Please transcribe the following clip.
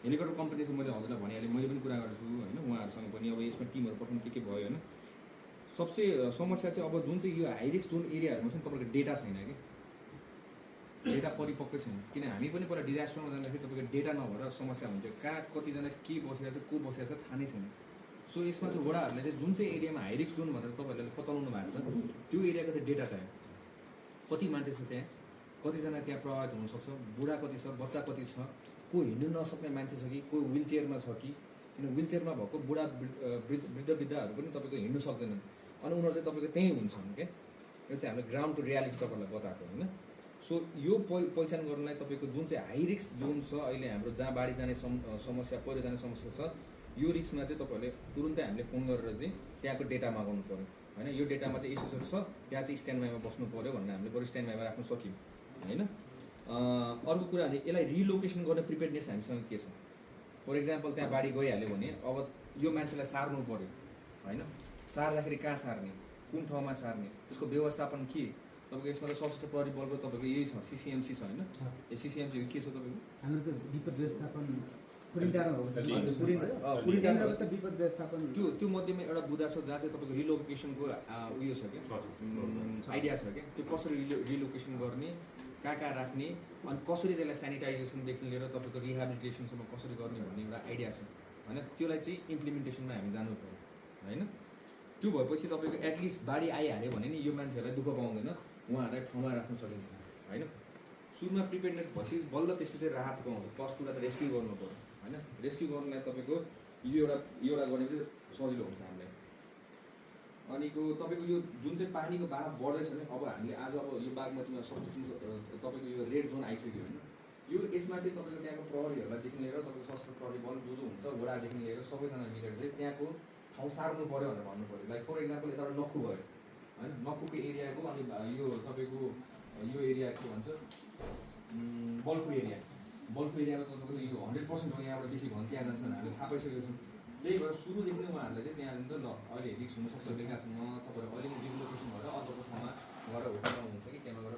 Helicopter company चाहिँ मैले हजुरलाई भनिहालेँ, मैले पनि कुरा गर्छु होइन उहाँहरूसँग पनि। अब यसमा टिमहरू पठाउनु के भयो होइन। सबसे समस्या चाहिँ अब जुन चाहिँ यो हाई रिस्क जोन एरियाहरूमा चाहिँ तपाईँको डेटा छैन कि, डेटा परिपक्व छैन। किन हामी पनि पहिला डिजास्टरमा जाँदाखेरि तपाईँको डेटा नभएर समस्या हुन्थ्यो, कहाँ कतिजना के बसेको छ को बसेको छ थाहा नै छैन। सो यसमा चाहिँ वडाहरूले चाहिँ जुन चाहिँ एरियामा हाई रिस्क जोन भनेर तपाईँहरूले बताउनु भएको छ त्यो एरियाको चाहिँ डेटा चाहियो। कति मान्छे छ त्यहाँ, कतिजना त्यहाँ प्रभावित हुनसक्छ, बुढा कति छ, बच्चा कति छ, को हिँड्नु नसक्ने मान्छे छ कि, को विल चेयरमा छ कि। किन विल चेयरमा भएको बुढा वृद्धहरू पनि तपाईँको हिँड्नु सक्दैनन् अनि उनीहरू चाहिँ तपाईँको त्यहीँ हुन्छन् क्या। यो चाहिँ हामीले ग्राउन्डको रियालिटी तपाईँहरूलाई बताएको होइन। सो यो पहिचान गर्नलाई तपाईँको जुन चाहिँ हाई रिस्क जोन छ अहिले हाम्रो, जहाँ बाढी जाने समस्या, पहिरो जाने समस्या छ, यो रिस्कमा चाहिँ तपाईँहरूले तुरुन्तै हामीले फोन गरेर चाहिँ त्यहाँको डेटा मागाउनु पऱ्यो होइन। यो डेटामा चाहिँ इस्युजहरू छ, त्यहाँ चाहिँ स्ट्यान्ड बाईमा बस्नु पऱ्यो भनेर हामीले बरु स्ट्यान्ड बाईमा राख्नु सक्यौँ होइन। अर्को कुरा भने यसलाई रिलोकेसन गर्ने प्रिपेयर्डनेस हामीसँग के छ। फर इक्जाम्पल त्यहाँ बाढी गइहाल्यो भने अब यो मान्छेलाई सार्नु पऱ्यो होइन। सार्दाखेरि कहाँ सार्ने, कुन ठाउँमा सार्ने, त्यसको व्यवस्थापन के। तपाईँको यसमा त सशस्त्र प्रहरी बलको तपाईँको यही छ, सिसिएमसी छ होइन। यो सिसिएमसी के छ तपाईँको? हाम्रो त विपद व्यवस्थापन विपद व्यवस्थापन त्यो मध्येमा एउटा बुदा छ जहाँ चाहिँ तपाईँको रिलोकेसनको उयो छ क्या, आइडिया छ क्या। त्यो कसरी रिलोकेसन गर्ने, कहाँ राख्ने, अनि कसरी त्यसलाई सेनिटाइजेसनदेखि लिएर तपाईँको रिहेबिलिटेसनसम्म कसरी गर्ने भन्ने एउटा आइडिया छ होइन। त्यसलाई चाहिँ इम्प्लिमेन्टेसनमा हामी जानु पऱ्यो होइन। त्यो भएपछि तपाईँको एटलिस्ट बाढी आइहाल्यो भने नि यो मान्छेहरूलाई दुःख पाउँदैन, उहाँहरूलाई ठाउँमा राख्न सकिन्छ होइन। सुरुमा प्रिपेयर्डनेस भएपछि बल्ल त्यसपछि राहत पाउँछ। फर्स्ट कुरा त रेस्क्यु गर्नु पऱ्यो होइन। रेस्क्यु गर्नलाई तपाईँको यो एउटा गर्ने चाहिँ सजिलो हुन्छ हामीलाई। अनिको तपाईँको यो जुन चाहिँ पानीको बहाव बढ्दैछ भने अब हामीले आज अब यो बागमतीमा तपाईँको यो रेड जोन आइसक्यो होइन। यो यसमा चाहिँ तपाईँको त्यहाँको प्रहरीहरूलाईदेखि लिएर तपाईँको सशस्त्र प्रहरी बल जो हुन्छ वडादेखि लिएर सबैजना मिलेर चाहिँ त्यहाँको ठाउँ सार्नु पऱ्यो भनेर भन्नु पऱ्यो। लाइक फर इक्जाम्पल यताबाट नक्खु भयो होइन, नक्खुको एरियाको अनि यो तपाईँको यो एरिया के भन्छ बल्खु एरियामा तपाईँको यो 100% हो, यहाँबाट बेसी भने त्यहाँ जान्छन् हामीले थाहा पाइसकेको छौँ। त्यही भएर सुरुदेखि नै उहाँहरूले चाहिँ त्यहाँ ल अहिले रिक्स हुनसक्छ बेलुकासम्म तपाईँहरू अहिले रिलोकेसन भएर अर्को ठाउँमा गएर होटलमा हुन्छ कि त्यहाँ गएर